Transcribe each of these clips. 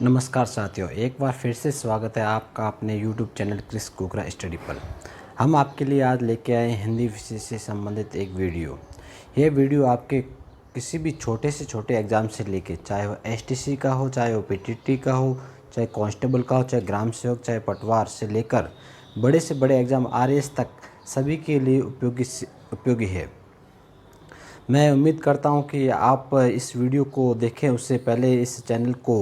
नमस्कार साथियों, एक बार फिर से स्वागत है आपका अपने YouTube चैनल क्रिस कुकरा स्टडी पर। हम आपके लिए आज लेके आए हिंदी विषय से संबंधित एक वीडियो। ये वीडियो आपके किसी भी छोटे से छोटे एग्ज़ाम से लेके, चाहे वो एसटीसी का हो, चाहे वो पीटीटी का हो, चाहे कांस्टेबल का हो, चाहे ग्राम सेवक, चाहे पटवार से लेकर बड़े से बड़े एग्ज़ाम आरएएस तक सभी के लिए उपयोगी है। मैं उम्मीद करता हूं कि आप इस वीडियो को देखें उससे पहले इस चैनल को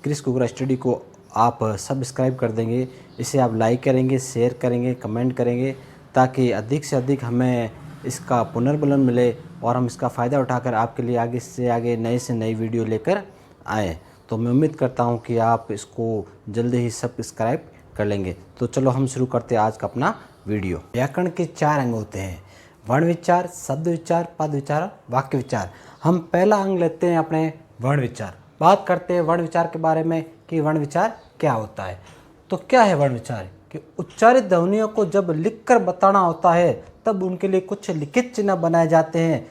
क्रिस कुकरा स्टडी को आप सब्सक्राइब कर देंगे। इसे आप लाइक करेंगे, शेयर करेंगे, कमेंट करेंगे ताकि अधिक से अधिक हमें इसका पुनर्बलन मिले और हम इसका फ़ायदा उठाकर आपके लिए आगे से आगे नए से नई वीडियो लेकर आएँ। तो मैं उम्मीद करता हूं कि आप इसको जल्दी ही सब्सक्राइब कर लेंगे। तो चलो हम शुरू करते हैं आज का अपना वीडियो। व्याकरण के 4 अंग होते हैं: वर्ण विचार, शब्द विचार, पद विचार, वाक्य विचार। हम पहला अंग लेते हैं अपने वर्ण विचार। बात करते हैं वर्ण विचार के बारे में कि वर्ण विचार क्या होता है। तो क्या है वर्ण विचार? कि उच्चारित ध्वनियों को जब लिखकर बताना होता है तब उनके लिए कुछ लिखित चिन्ह बनाए जाते हैं।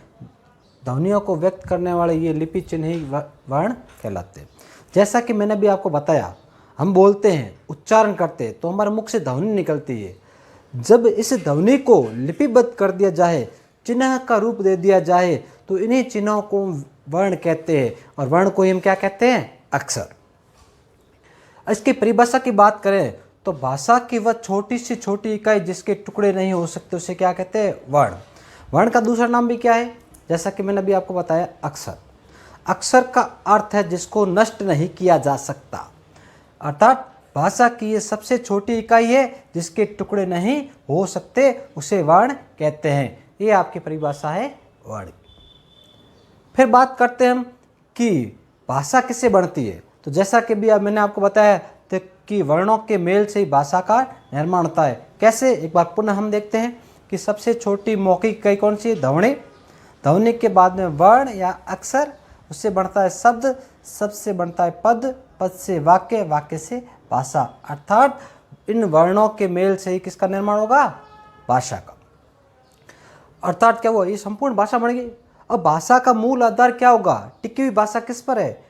ध्वनियों को व्यक्त करने वाले ये लिपि चिन्ह ही वर्ण कहलाते हैं। जैसा कि मैंने भी आपको बताया, हम बोलते हैं, उच्चारण करते हैं तो हमारे मुख से ध्वनि निकलती है। जब इस ध्वनि को लिपिबद्ध कर दिया जाए, चिन्ह का रूप दे दिया जाए, तो इन्हीं चिन्हों को वर्ण कहते हैं। और वर्ण को हम क्या कहते हैं? अक्षर। इसकी परिभाषा की बात करें तो भाषा की वह छोटी से छोटी इकाई जिसके टुकड़े नहीं हो सकते उसे क्या कहते हैं? वर्ण। वर्ण का दूसरा नाम भी क्या है? जैसा कि मैंने अभी आपको बताया, अक्षर। अक्षर का अर्थ है जिसको नष्ट नहीं किया जा सकता, अर्थात भाषा की ये सबसे छोटी इकाई है जिसके टुकड़े नहीं हो सकते, उसे वर्ण कहते हैं। ये आपकी परिभाषा है वर्ण। फिर बात करते हैं हम कि भाषा किससे बनती है। तो जैसा कि भी अब मैंने आपको बताया तो कि वर्णों के मेल से ही भाषा का निर्माण होता है। कैसे? एक बार पुनः हम देखते हैं कि सबसे छोटी मौखिक इकाई कौन सी है? ध्वनि। ध्वनि के बाद में वर्ण या अक्षर, उससे बनता है शब्द, शब्द से बनता है पद, पद से वाक्य, वाक्य से भाषा। अर्थात इन वर्णों के मेल से ही किसका निर्माण होगा? भाषा का। अर्थात क्या हुआ? ये संपूर्ण भाषा बन गई। अब भाषा का मूल आधार क्या होगा? टिकी हुई भाषा किस पर है?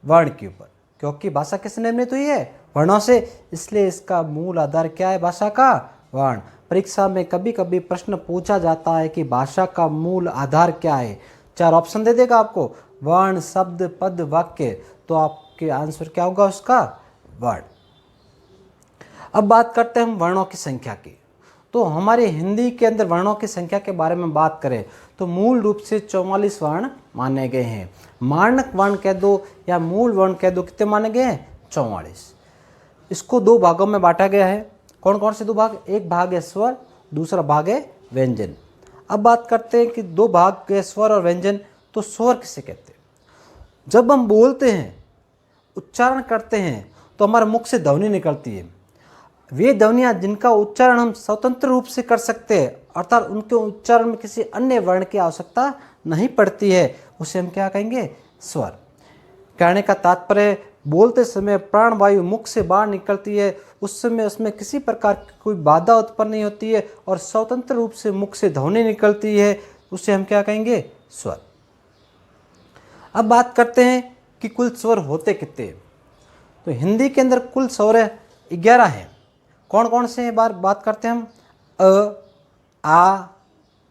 वर्ण के ऊपर, क्योंकि भाषा किससे निर्मित हुई है? वर्णों से। इसलिए इसका मूल आधार क्या है भाषा का? वर्ण। परीक्षा में कभी कभी प्रश्न पूछा जाता है कि भाषा का मूल आधार क्या है। 4 ऑप्शन दे देगा आपको: वर्ण, शब्द, पद, वाक्य। तो आपके आंसर क्या होगा उसका? वर्ण। अब बात करते हैं हम वर्णों की संख्या की। तो हमारे हिंदी के अंदर वर्णों की संख्या के बारे में बात करें तो मूल रूप से 44 वर्ण माने गए हैं। मानक वर्ण कह दो या मूल वर्ण कह दो, कितने माने गए हैं? 44। इसको 2 भागों में बांटा गया है। कौन कौन से 2 भाग? एक भाग है स्वर, दूसरा भाग है व्यंजन। अब बात करते हैं कि 2 भाग है स्वर और व्यंजन। तो स्वर किसे कहते हैं? जब हम बोलते हैं, उच्चारण करते हैं तो हमारे मुख से ध्वनि निकलती है। वे ध्वनियाँ जिनका उच्चारण हम स्वतंत्र रूप से कर सकते हैं, अर्थात उनके उच्चारण में किसी अन्य वर्ण की आवश्यकता नहीं पड़ती है, उसे हम क्या कहेंगे? स्वर। कहने का तात्पर्य, बोलते समय प्राणवायु मुख से बाहर निकलती है, उस समय उसमें किसी प्रकार की कोई बाधा उत्पन्न नहीं होती है और स्वतंत्र रूप से मुख से ध्वनि निकलती है, उसे हम क्या कहेंगे? स्वर। अब बात करते हैं कि कुल स्वर होते कितने। तो हिंदी के अंदर कुल स्वर 11 हैं। कौन कौन से बात करते हैं हम? अ, आ,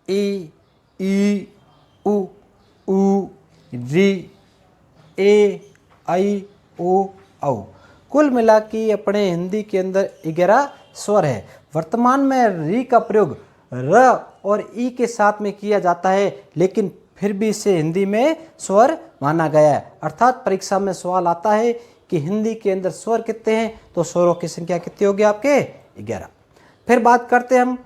ई, उ, ऊ, री, ए, आई, ओ, औ। कुल मिला के अपने हिंदी के अंदर 11 स्वर है। वर्तमान में री का प्रयोग र और ई के साथ में किया जाता है, लेकिन फिर भी इसे हिंदी में स्वर माना गया है। अर्थात परीक्षा में सवाल आता है कि हिंदी के अंदर स्वर कितने हैं, तो स्वरों की संख्या कितनी होगी आपके? 11। फिर बात करते हैं हम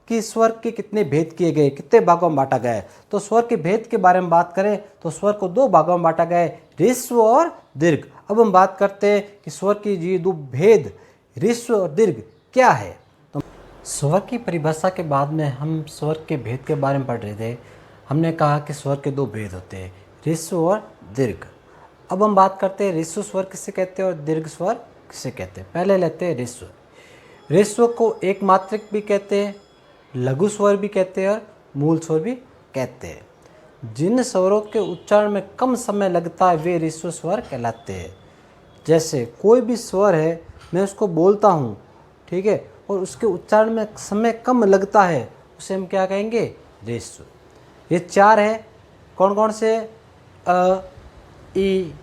कि स्वर के कितने भेद किए गए, कितने भागों में बांटा गया है। तो स्वर के भेद के बारे में बात करें तो स्वर को 2 भागों में बांटा गया है, ह्रस्व और दीर्घ। अब हम बात करते हैं कि स्वर की ये 2 भेद, ह्रस्व और दीर्घ, क्या है। तो स्वर की परिभाषा के बाद में हम स्वर के भेद के बारे में पढ़ रहे थे। हमने कहा कि स्वर के 2 भेद होते हैं, ह्रस्व और दीर्घ। अब हम बात करते हैं ह्रस्व स्वर किसे कहते हैं और दीर्घ स्वर किसे कहते हैं। पहले लेते हैं ह्रस्व। ह्रस्व को एक मात्रिक भी कहते हैं, लघु स्वर भी कहते हैं और मूल स्वर भी कहते हैं। जिन स्वरों के उच्चारण में कम समय लगता है वे ह्रस्व स्वर कहलाते हैं। जैसे कोई भी स्वर है, मैं उसको बोलता हूँ, ठीक है, और उसके उच्चारण में समय कम लगता है, उसे हम क्या कहेंगे? ह्रस्व। ये 4 है, कौन कौन से? अ, ई,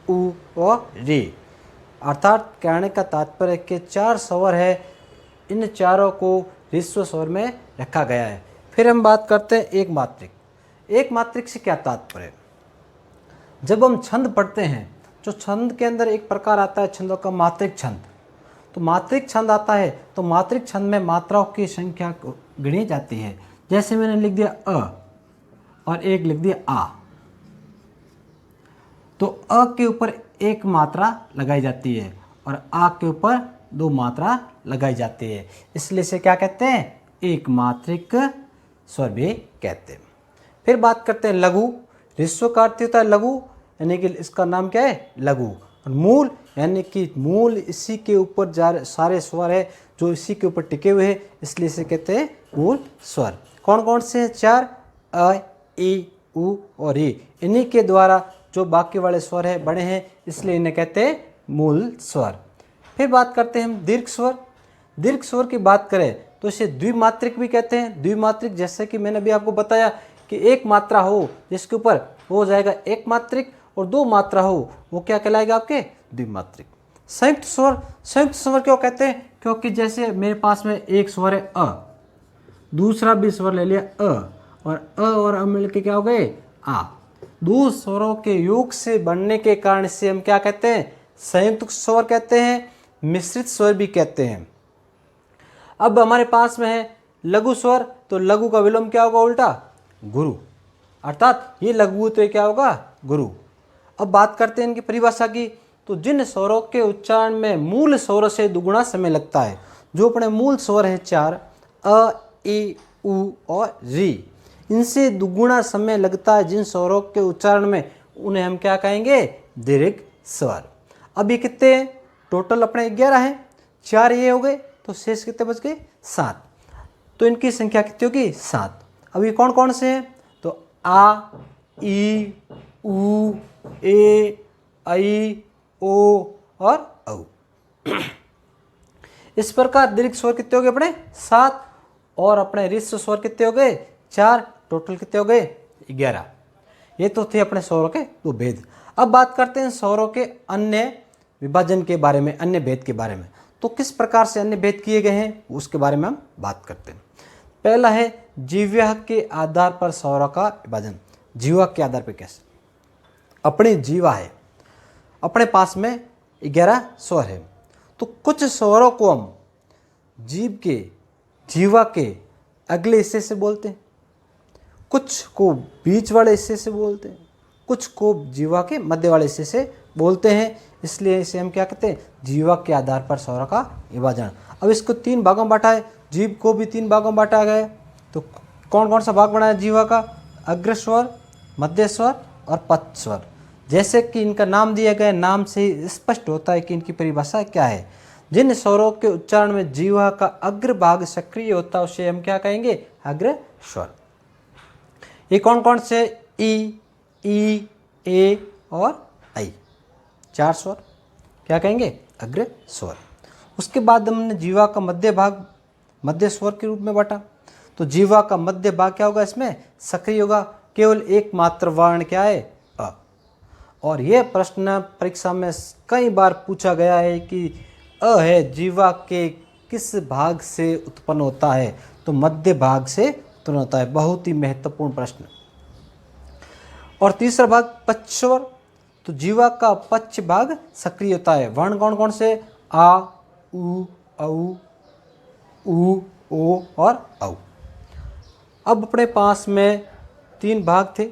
उ और रे। अर्थात कहने का तात्पर्य कि 4 स्वर है, इन चारों को ह्रस्व स्वर में रखा गया है। फिर हम बात करते हैं एक मात्रिक। एक मात्रिक से क्या तात्पर्य? जब हम छंद पढ़ते हैं, जो छंद के अंदर एक प्रकार आता है छंदों का मात्रिक छंद। तो मात्रिक छंद आता है, तो मात्रिक छंद में मात्राओं की संख्या गिनी जाती है। जैसे मैंने लिख दिया अ और एक लिख दिया आ, तो अ के ऊपर एक मात्रा लगाई जाती है और आ के ऊपर 2 मात्रा लगाई जाती है, इसलिए इसे क्या कहते हैं? एक मात्रिक स्वर भी कहते हैं। फिर बात करते हैं लघु। ह्रस्व का अर्थ होता है लघु, यानी कि इसका नाम क्या है? लघु। और मूल, यानी कि मूल इसी के ऊपर सारे स्वर है जो इसी के ऊपर टिके हुए हैं, इसलिए इसे कहते हैं मूल स्वर। कौन कौन से हैं? 4, अ, ई, उ और इ। इन्हीं के द्वारा जो बाकी वाले स्वर है बने हैं, इसलिए इन्हें कहते हैं मूल स्वर। फिर बात करते हैं हम दीर्घ स्वर। दीर्घ स्वर की बात करें तो इसे द्विमात्रिक भी कहते हैं। द्विमात्रिक जैसे कि मैंने अभी आपको बताया कि एक मात्रा हो जिसके ऊपर वो हो जाएगा एक मात्रिक, और 2 मात्रा हो वो क्या कहलाएगा? आपके द्विमात्रिक। संयुक्त स्वर। संयुक्त स्वर क्यों कहते हैं? क्योंकि जैसे मेरे पास में एक स्वर है अ, दूसरा भी स्वर ले लिया अ, और अ मिलके क्या हो गए? आ। 2 स्वरों के योग से बनने के कारण से हम क्या कहते हैं? संयुक्त स्वर कहते हैं, मिश्रित स्वर भी कहते हैं। अब हमारे पास में है लघु स्वर, तो लघु का विलोम क्या होगा? उल्टा गुरु। अर्थात ये लघु तो ये क्या होगा? गुरु। अब बात करते हैं इनकी परिभाषा की। तो जिन स्वरों के उच्चारण में मूल स्वरों से दुगुना समय लगता है, जो अपने मूल स्वर है 4, अ, ई, उ और री, इनसे दुगुना समय लगता है जिन स्वरों के उच्चारण में, उन्हें हम क्या कहेंगे? दीर्घ स्वर। अब ये कितने हैं? टोटल अपने 11 हैं। 4 ये हो गए, तो शेष कितने बच गए? 7। तो इनकी संख्या कितनी होगी? 7। अब ये कौन कौन से हैं? तो आ, ई, उ, ए, ऐ, ओ और औ। इस प्रकार दीर्घ स्वर कितने हो गए अपने? 7। और अपने ह्रस्व स्वर कितने हो गए? 4। टोटल कितने हो गए? 11। ये तो थे अपने स्वरों के 2 भेद। अब बात करते हैं स्वरों के अन्य विभाजन के बारे में, अन्य भेद के बारे में। तो किस प्रकार से अन्य भेद किए गए हैं उसके बारे में हम बात करते हैं। पहला है जीव्या के आधार पर स्वरों का विभाजन। जीवा के आधार पर कैसे? अपनी जीवा है, अपने पास में 11 स्वर है, तो कुछ स्वरों को हम जीभ के, जीवा के अगले हिस्से से बोलते हैं, कुछ को बीच वाले हिस्से से बोलते हैं, कुछ को जीवा के मध्य वाले हिस्से से बोलते हैं, इसलिए इसे हम क्या कहते हैं? जीवा के आधार पर स्वरों का विभाजन। अब इसको 3 भागों में बांटा है, जीभ को भी 3 भागों में बांटा गया है। तो कौन कौन सा भाग बना है जीवा का? अग्र स्वर, मध्य स्वर और पथ स्वर। जैसे कि इनका नाम दिया गया, नाम से ही स्पष्ट होता है कि इनकी परिभाषा क्या है। जिन स्वरों के उच्चारण में जीवा का अग्र भाग सक्रिय होता है उसे हम क्या कहेंगे? अग्र स्वर। ये कौन कौन से? ई, ए और ऐ, 4 स्वर क्या कहेंगे? अग्र स्वर। उसके बाद हमने जीवा का मध्य भाग मध्य स्वर के रूप में बांटा। तो जीवा का मध्य भाग क्या होगा? इसमें सक्रिय होगा, केवल एक मात्र वर्ण क्या है? अ। और यह प्रश्न परीक्षा में कई बार पूछा गया है कि अ है जीवा के किस भाग से उत्पन्न होता है? तो मध्य भाग से उत्पन्न होता है। बहुत ही महत्वपूर्ण प्रश्न। और तीसरा भाग पक्ष स्वर। तो जीवा का पक्ष भाग सक्रिय होता है। वर्ण कौन कौन से? आ, उ, औ, उ, ओ और औ। अब अपने पास में 3 भाग थे,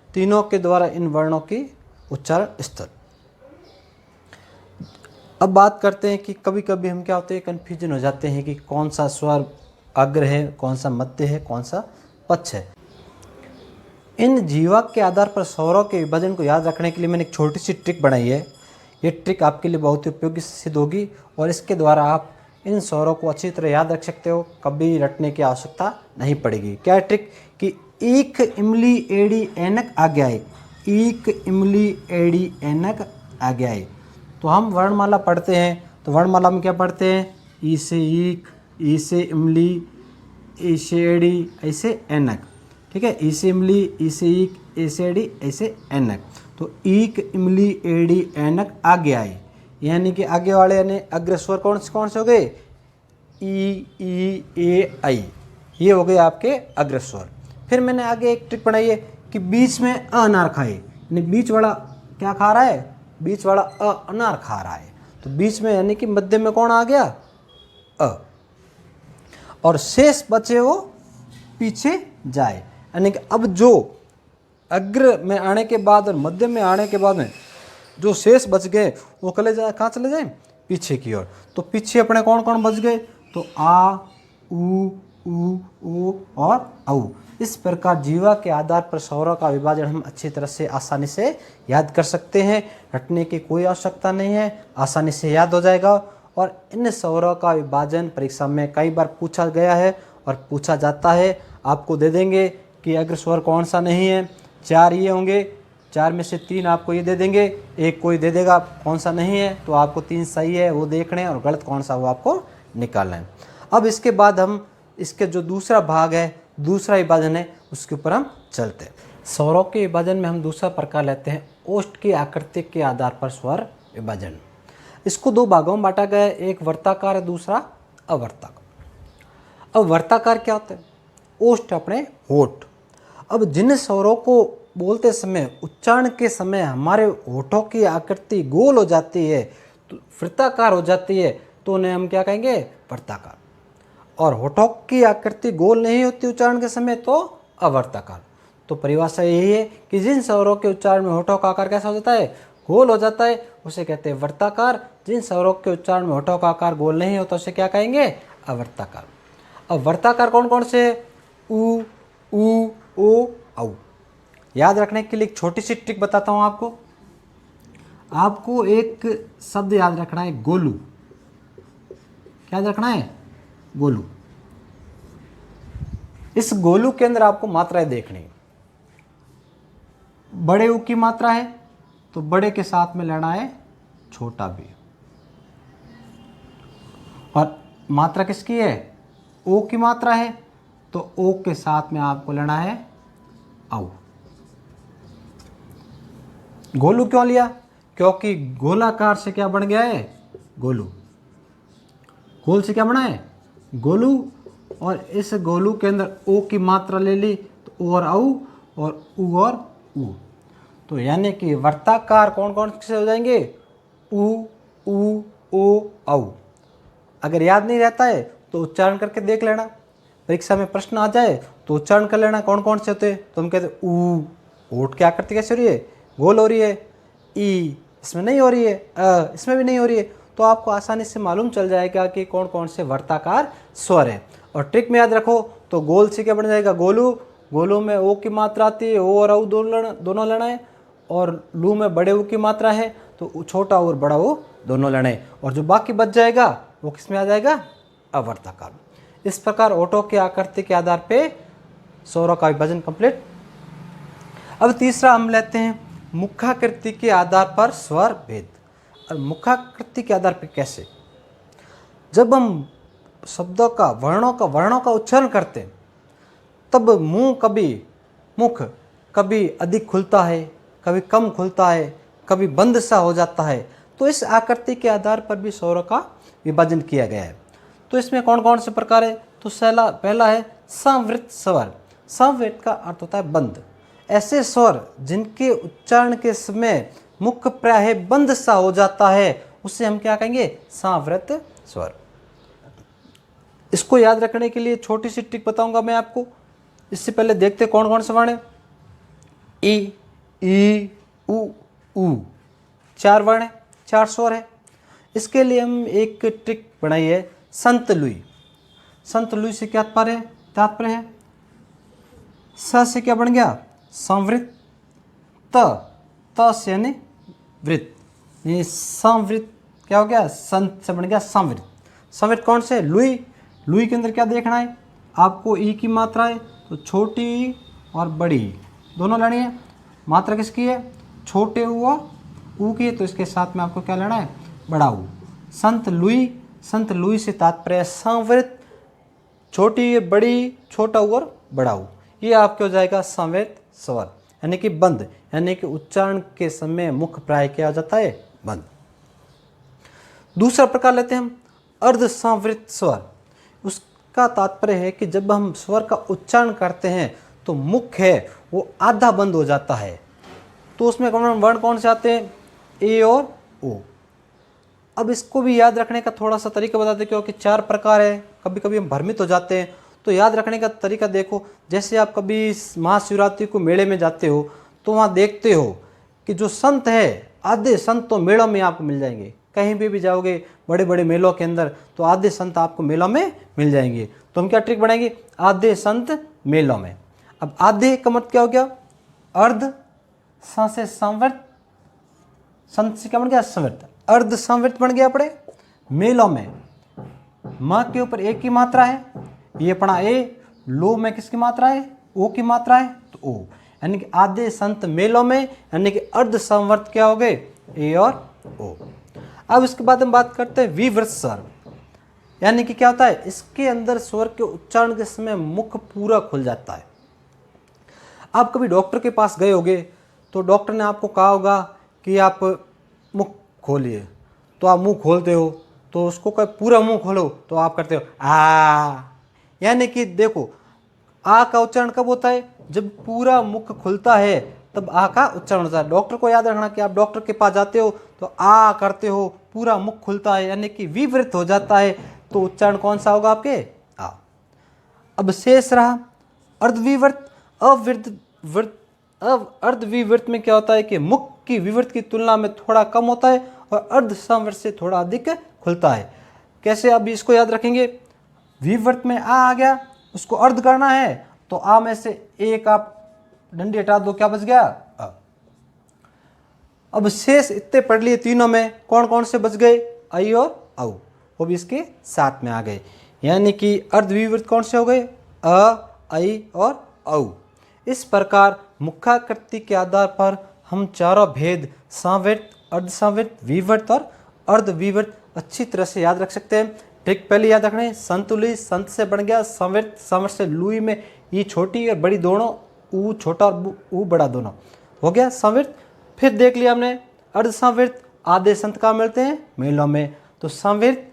तीनों के द्वारा इन वर्णों की उच्चारण स्तर। अब बात करते हैं कि कभी कभी हम क्या होते हैं? कन्फ्यूजन हो जाते हैं कि कौन सा स्वर अग्र है, कौन सा मध्य है, कौन सा पक्ष है। इन जीवा के आधार पर स्वरों के विभाजन को याद रखने के लिए मैंने एक छोटी सी ट्रिक बनाई है। ये ट्रिक आपके लिए बहुत ही उपयोगी सिद्ध होगी और इसके द्वारा आप इन स्वरों को अच्छी तरह याद रख सकते हो, कभी रटने की आवश्यकता नहीं पड़ेगी। क्या है ट्रिक? कि ईख, इमली, एड़ी, ऐनक, आज्ञाए। ईख, इमली, एड़ी, ऐनक, आज्ञाए। तो हम वर्णमाला पढ़ते हैं तो वर्णमाला में क्या पढ़ते हैं, ई से ईक, ई से इमली, ई से एड़ी, ऐसे ऐनक। ठीक है, ई से इमली, ई से ईक, ए से एड़ी, ऐसे ऐनक। तो ईक, इमली, एड़ी, ऐनक आगे आए, यानी कि आगे वाले यानी अग्रस्वर कौन से हो गए, ई ए आई, ये हो गए आपके अग्रस्वर। फिर मैंने आगे एक ट्रिक बनाई है कि बीच में अनार खाए, यानी बीच वाला क्या खा रहा है, बीच वाला अनार खा रहा है। तो बीच में यानी कि मध्य में कौन आ गया, अ, और शेष बचे वो पीछे जाए, यानी कि अब जो अग्र में आने के बाद और मध्य में आने के बाद में जो शेष बच गए वो कले जाए, कहाँ चले जाए, पीछे की ओर। तो पीछे अपने कौन कौन बच गए, तो आ, उ, ओ और औ। इस प्रकार जीवा के आधार पर स्वरों का विभाजन हम अच्छी तरह से आसानी से याद कर सकते हैं। रटने की कोई आवश्यकता नहीं है, आसानी से याद हो जाएगा। और इन स्वरों का विभाजन परीक्षा में कई बार पूछा गया है और पूछा जाता है। आपको दे देंगे कि अग्र स्वर कौन सा नहीं है, 4 ये होंगे, 4 में से 3 आपको ये दे देंगे, एक कोई दे देगा कौन सा नहीं है, तो आपको 3 सही है वो देखने हैं और गलत कौन सा वो आपको निकालना है। अब इसके बाद हम इसके जो दूसरा भाग है, दूसरा विभाजन है, उसके ऊपर हम चलते हैं। स्वरों के विभाजन में हम दूसरा प्रकार लेते हैं ओष्ठ की आकृति के आधार पर स्वर विभाजन। इसको 2 भागों में बांटा गया है, एक वर्ताकार है, दूसरा अवर्ताकार। अब वर्ताकार क्या होता है, ओष्ठ अपने होठ। अब जिन स्वरों को बोलते समय उच्चारण के समय हमारे होठों की आकृति गोल हो जाती है, तो वृत्ताकार हो जाती है, तो उन्हें हम क्या कहेंगे, वर्ताकार। और होठों की आकृति गोल नहीं होती उच्चारण के समय तो अवर्ताकार। तो परिभाषा यही है कि जिन स्वरों के उच्चारण में होठों का आकार कैसा हो जाता है, गोल हो जाता है, उसे कहते हैं वर्ताकार। जिन स्वरों के उच्चारण में होठों का आकार गोल नहीं होता उसे क्या कहेंगे, अवर्ताकार। अब वर्ताकार कौन कौन से, उ, ओ, औ। याद रखने के लिए एक छोटी सी ट्रिक बताता हूँ आपको। आपको एक शब्द याद रखना है, गोलू। क्या याद रखना है, गोलू। इस गोलू के अंदर आपको मात्राएं देखनी है। बड़े ऊ की मात्रा है तो बड़े के साथ में लेना है छोटा भी, और मात्रा किसकी है, ओ की मात्रा है तो ओ के साथ में आपको लेना है औ। गोलू क्यों लिया, क्योंकि गोलाकार से क्या बन गया है, गोलू। गोल से क्या बना है, गोलू। और इस गोलू के अंदर ओ की मात्रा ले ली तो ओ और औ, और उ और ऊ। तो यानी कि वर्ताकार कौन कौन से हो जाएंगे, उ, ओ, औ। अगर याद नहीं रहता है तो उच्चारण करके देख लेना, परीक्षा में प्रश्न आ जाए तो उच्चारण कर लेना कौन कौन से होते हैं। तो हम कहते ऊ, होठ की आकृति कैसे हो रही है, गोल हो रही है, ई इसमें नहीं हो रही है, अ इसमें भी नहीं हो रही है, तो आपको आसानी से मालूम चल जाएगा कि कौन कौन से वर्ताकार स्वर है। और ट्रिक में याद रखो तो गोल से क्या बन जाएगा, गोलू। गोलू में ओ की मात्रा आती है, ओ और औ दोनों लेना है, और लू में बड़े ऊ की मात्रा है तो छोटा और बड़ा ऊ दोनों लेना है, और जो बाकी बच जाएगा वो किस में आ जाएगा, अवर्ताकार। इस प्रकार ओठों की आकृति के आधार पे स्वरों का विभाजन कंप्लीट। अब तीसरा हम लेते हैं मुखाकृति के आधार पर स्वर भेद। और मुखाकृति के आधार पर कैसे, जब हम शब्दों का वर्णों का उच्चारण करते हैं तब मुख कभी अधिक खुलता है, कभी कम खुलता है, कभी बंद सा हो जाता है। तो इस आकृति के आधार पर भी स्वरों का विभाजन किया गया है। तो इसमें कौन कौन से प्रकार है, तो पहला है संवृत स्वर। संवृत का अर्थ होता है बंद। ऐसे स्वर जिनके उच्चारण के समय मुख प्राय बंद सा हो जाता है उसे हम क्या कहेंगे, संवृत स्वर। इसको याद रखने के लिए छोटी सी ट्रिक बताऊंगा मैं आपको। इससे पहले देखते कौन कौन से वर्ण है, ई उ 4 वर्ण है, 4 स्वर है। इसके लिए हम एक ट्रिक बनाई है, संत लुई। संत लुई से क्या तात्पर्य है, स से क्या बन गया, संवृत, त से यानी वृत, ये संवृत क्या हो गया, संत से बन गया संवृत। संवृत कौन से, लुई। लुई के अंदर क्या देखना है आपको, ई की मात्रा है तो छोटी और बड़ी दोनों लेनी है। मात्रा किसकी है, छोटे ऊ और ऊ की है तो इसके साथ में आपको क्या लेना है, बड़ा ऊ। संत लुई से तात्पर्य संवृत, छोटी बड़ी, छोटा ऊ और बड़ा ऊ, ये आपके हो जाएगा संवृत स्वर, यानी कि बंद, यानी कि उच्चारण के समय मुख प्राय क्या हो जाता है, बंद। दूसरा प्रकार लेते हैं हम अर्ध संवृत स्वर। उसका तात्पर्य है कि जब हम स्वर का उच्चारण करते हैं तो मुख है वो आधा बंद हो जाता है। तो उसमें वर्ण कौन से आते हैं, ए और ओ। अब इसको भी याद रखने का थोड़ा सा तरीका बताते हैं, क्योंकि 4 प्रकार है, कभी कभी हम भ्रमित हो जाते हैं। तो याद रखने का तरीका देखो, जैसे आप कभी महाशिवरात्रि को मेले में जाते हो तो वहाँ देखते हो कि जो संत है, आधे संत तो मेलों में आपको मिल जाएंगे। कहीं भी जाओगे बड़े बड़े मेलों के अंदर तो आधे संत आपको मेलों में मिल जाएंगे। तो हम क्या ट्रिक बनाएंगे, आधे संत मेलों में। अब आधे का मतलब क्या हो गया, अर्ध, स से संवृत, संत से क्या बन गया, संवृत, अर्ध संवृत बन गया अपने मेलों में। म के ऊपर एक की मात्रा है, ये अपना ए, लो में किसकी मात्रा है, ओ की मात्रा है, तो ओ, यानी कि आधे संत मेलों में, यानी कि अर्ध संवृत क्या हो गए, ए और ओ। अब इसके बाद हम बात करते हैं विवृत स्वर, यानी कि क्या होता है, इसके अंदर स्वर के उच्चारण के समय मुख पूरा खुल जाता है। आप कभी डॉक्टर के पास गए होगे तो डॉक्टर ने आपको कहा होगा कि आप मुख खोलिए, तो आप मुंह खोलते हो, तो उसको कहे पूरा मुंह खोलो, तो आप करते हो आ, यानी कि देखो आ का उच्चारण कब होता है, जब पूरा मुख खुलता है तब आ का उच्चारण होता है। डॉक्टर को याद रखना कि आप डॉक्टर के पास जाते हो तो आ करते हो, पूरा मुख खुलता है, यानी कि विवृत हो जाता है, तो उच्चारण कौन सा होगा आपके, आ। अब शेष रहा अर्धविवृत। अर्धविवृत में क्या होता है कि मुख की विवृत की तुलना में थोड़ा कम होता है और अर्ध संवृत से थोड़ा अधिक खुलता है। कैसे, अब इसको याद रखेंगे, विवृत में आ गया, उसको अर्ध करना है तो आ में से एक आप डंडी हटा दो, क्या बच गया, आ। अब शेष इतने पढ़ लिए, तीनों में कौन कौन से बच गए, आई और औ, वो भी इसके साथ में आ गए, यानी कि अर्धविवृत कौन से हो गए, अ, आई और औ। इस प्रकार मुखाकृति के आधार पर हम चारों भेद संवृत, अर्धसंवृत, विवृत और अर्धविवृत अच्छी तरह से याद रख सकते हैं। ट्रिक पहले याद रखना है, संतुलित, संत से बन गया संवृत, संवृत से लुई में ई छोटी और बड़ी दोनों, ऊ छोटा और ऊ बड़ा दोनों, हो गया संवृत। फिर देख लिया हमने अर्धसंवृत, आधे संत कहाँ मिलते हैं, मेलों में, तो संवृत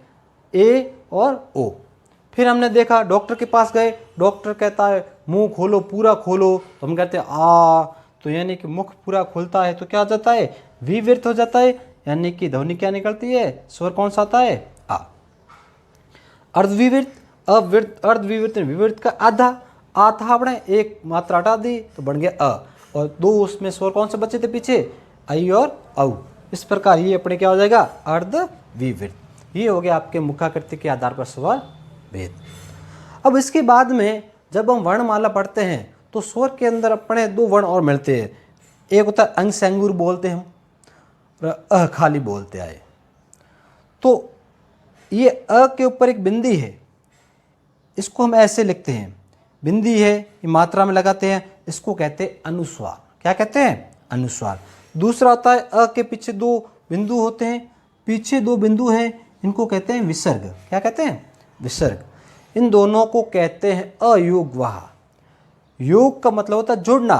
ए और ओ। फिर हमने देखा डॉक्टर के पास गए, डॉक्टर कहता है मुंह खोलो, पूरा खोलो, तो हम कहते हैं आ, तो यानी कि मुख पूरा खुलता है तो क्या हो जाता है, विवृत हो जाता है, यानी कि ध्वनि क्या निकलती है, स्वर कौन सा आता है, आ। अर्धविवृत, अर्धविवृत विवृत का आधा, आ था अपने, एक मात्रा हटा दी तो बन गया अ, और दो उसमें स्वर कौन से बचे थे पीछे, आई और औ। इस प्रकार ये अपने क्या हो जाएगा, अर्धविवृत। ये हो गया आपके मुखाकृति के आधार पर स्वर भेद। अब इसके बाद में जब हम वर्णमाला पढ़ते हैं तो स्वर के अंदर अपने 2 वर्ण और मिलते हैं, एक होता है अंग से अंगूर बोलते हैं और अ खाली बोलते आए। तो ये अ के ऊपर एक बिंदी है, इसको हम ऐसे लिखते हैं, बिंदी है, ये मात्रा में लगाते हैं, इसको कहते हैं अनुस्वार। क्या कहते हैं, अनुस्वार। दूसरा होता है अ के पीछे 2 बिंदु होते हैं, पीछे 2 बिंदु हैं, इनको कहते हैं विसर्ग। क्या कहते हैं, विसर्ग। इन दोनों को कहते हैं अयोगवाह। योग का मतलब होता है जुड़ना,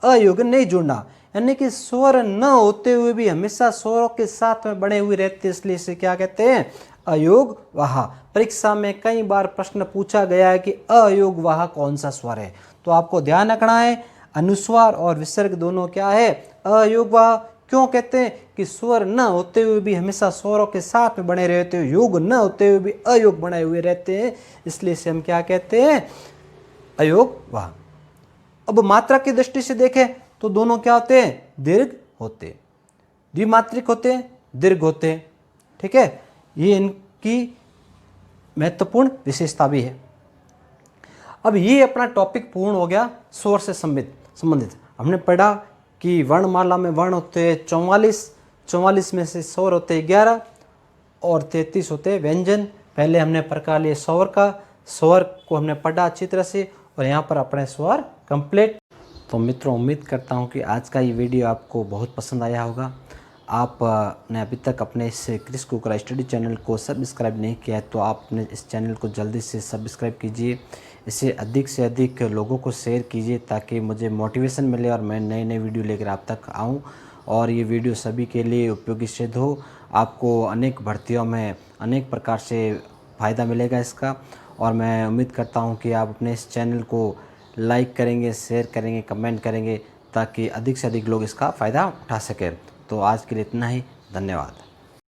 अयोग नहीं जुड़ना, यानी कि स्वर न होते हुए भी हमेशा स्वरों के साथ में बने हुए रहते, इसलिए इसे क्या कहते हैं, अयोगवाह। परीक्षा में कई बार प्रश्न पूछा गया है कि अयोगवाह कौन सा स्वर है, तो आपको ध्यान रखना है अनुस्वार और विसर्ग दोनों क्या है, अयोगवाह। क्यों कहते हैं कि स्वर न होते हुए भी हमेशा स्वरों के साथ में बने रहते हैं, योग न होते हुए भी अयोग बने हुए रहते हैं, इसलिए इसे हम क्या कहते हैं, अयोगवाह। अब मात्रा की दृष्टि से देखें तो दोनों क्या होते हैं, दीर्घ होते, द्विमात्रिक होते हैं, दीर्घ होते हैं। ठीक है, ये इनकी महत्वपूर्ण विशेषता भी है। अब ये अपना टॉपिक पूर्ण हो गया स्वर से संबंधित। हमने पढ़ा कि वर्णमाला में वर्ण होते हैं 44 में से स्वर होते हैं 11 और 33 होते हैं व्यंजन। पहले हमने प्रकार लिए स्वर का, स्वर को हमने पढ़ा अच्छी तरह से और यहाँ पर अपने स्वर कंप्लीट। तो मित्रों, उम्मीद करता हूँ कि आज का ये वीडियो आपको बहुत पसंद आया होगा। आपने अभी तक अपने इस क्रिस कुकरा स्टडी चैनल को सब्सक्राइब नहीं किया है तो आप अपने इस चैनल को जल्दी से सब्सक्राइब कीजिए। इसे अधिक से अधिक लोगों को शेयर कीजिए ताकि मुझे मोटिवेशन मिले और मैं नए नए वीडियो लेकर आप तक आऊँ और ये वीडियो सभी के लिए उपयोगी सिद्ध हो। आपको अनेक भर्तियों में अनेक प्रकार से फ़ायदा मिलेगा इसका। और मैं उम्मीद करता हूँ कि आप अपने इस चैनल को लाइक करेंगे, शेयर करेंगे, कमेंट करेंगे ताकि अधिक से अधिक लोग इसका फ़ायदा उठा सकें। तो आज के लिए इतना ही। धन्यवाद।